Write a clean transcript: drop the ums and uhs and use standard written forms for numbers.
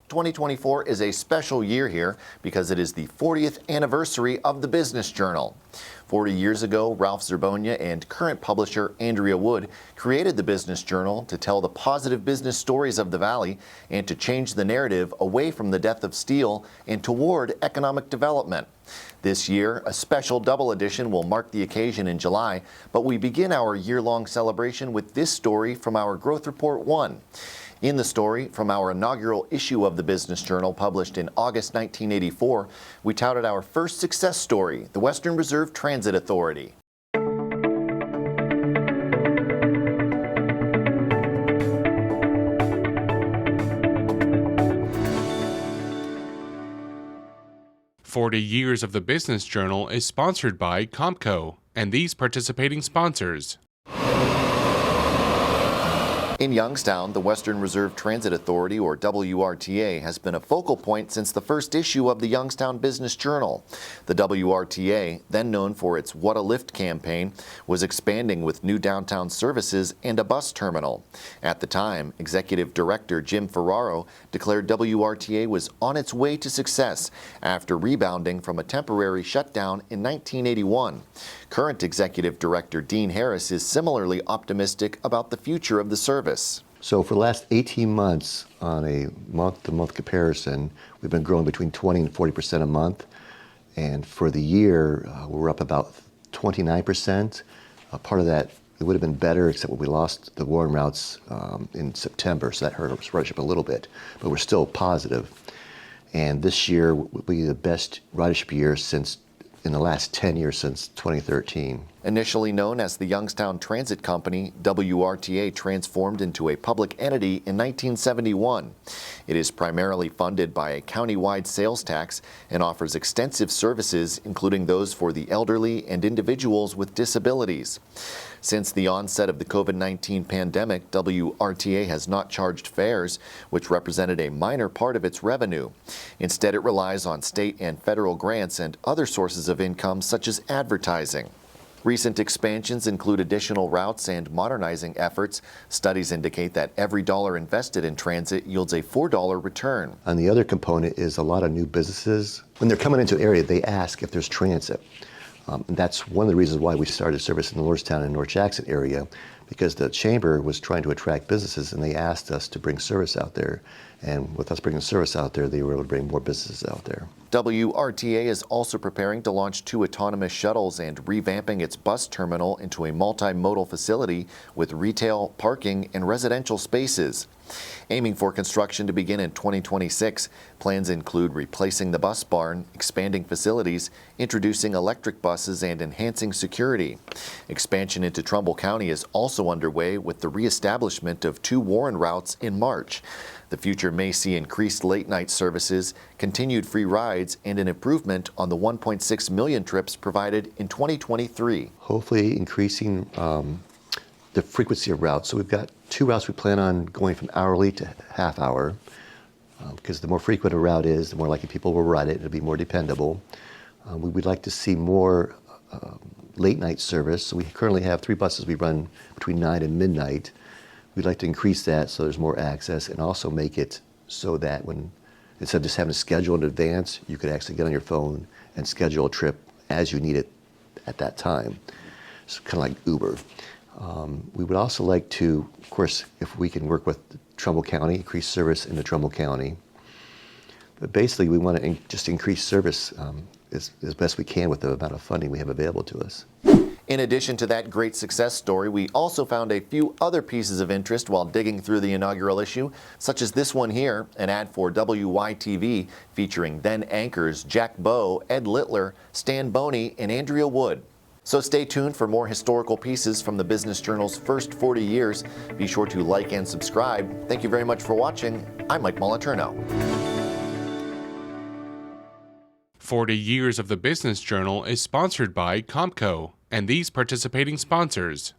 2024 is a special year here because it is the 40th anniversary of the Business Journal. 40 years ago, Ralph Zerbonia and current publisher Andrea Wood created the Business Journal to tell the positive business stories of the Valley and to change the narrative away from the death of steel and toward economic development. This year, a special double edition will mark the occasion in July, but we begin our year-long celebration with this story from our Growth Report 1. In the story from our inaugural issue of the Business Journal, published in August 1984, we touted our first success story, the Western Reserve Transit Authority. "40 Years of the Business Journal" is sponsored by Comco and these participating sponsors. In Youngstown, the Western Reserve Transit Authority, or WRTA, has been a focal point since the first issue of the Youngstown Business Journal. The WRTA, then known for its What a Lift campaign, was expanding with new downtown services and a bus terminal. At the time, Executive Director Jim Ferraro declared WRTA was on its way to success after rebounding from a temporary shutdown in 1981. Current Executive Director Dean Harris is similarly optimistic about the future of the service. So for the last 18 months, on a month-to-month comparison, we've been growing between 20 and 40% a month. And for the year, we're up about 29%. Part of that, it would have been better, except when we lost the Warren routes in September, so that hurt our ridership a little bit. But we're still positive. And this year will be the best ridership year in the last 10 years since 2013. Initially known as the Youngstown Transit Company, WRTA transformed into a public entity in 1971. It is primarily funded by a county-wide sales tax and offers extensive services, including those for the elderly and individuals with disabilities. Since the onset of the COVID-19 pandemic, WRTA has not charged fares, which represented a minor part of its revenue. Instead, it relies on state and federal grants and other sources of income, such as advertising. Recent expansions include additional routes and modernizing efforts. Studies indicate that every dollar invested in transit yields a $4 return. And the other component is a lot of new businesses. When they're coming into an area, they ask if there's transit. And that's one of the reasons why we started service in the Lordstown and North Jackson area, because the chamber was trying to attract businesses and they asked us to bring service out there. And with us bringing service out there, they were able to bring more businesses out there. WRTA is also preparing to launch 2 autonomous shuttles and revamping its bus terminal into a multimodal facility with retail, parking, and residential spaces. Aiming for construction to begin in 2026, plans include replacing the bus barn, expanding facilities, introducing electric buses, and enhancing security. Expansion into Trumbull County is also underway with the reestablishment of 2 Warren routes in March. The future may see increased late-night services, continued free rides, and an improvement on the 1.6 million trips provided in 2023. Hopefully increasing the frequency of routes. So we've got 2 routes we plan on going from hourly to half hour, because the more frequent a route is, the more likely people will ride it. It'll be more dependable. We would like to see more late-night service. So we currently have 3 buses we run between 9 and midnight. We'd like to increase that so there's more access, and also make it so that instead of just having to schedule in advance, you could actually get on your phone and schedule a trip as you need it at that time. It's kind of like Uber. We would also like to, of course, if we can work with Trumbull County, increase service into Trumbull County. But basically, we want to just increase service as best we can with the amount of funding we have available to us. In addition to that great success story, we also found a few other pieces of interest while digging through the inaugural issue, such as this one here, an ad for WYTV featuring then anchors Jack Bowe, Ed Littler, Stan Boney, and Andrea Wood. So stay tuned for more historical pieces from the Business Journal's first 40 years. Be sure to like and subscribe. Thank you very much for watching. I'm Mike Moliterno. 40 Years of the Business Journal is sponsored by Comco and these participating sponsors.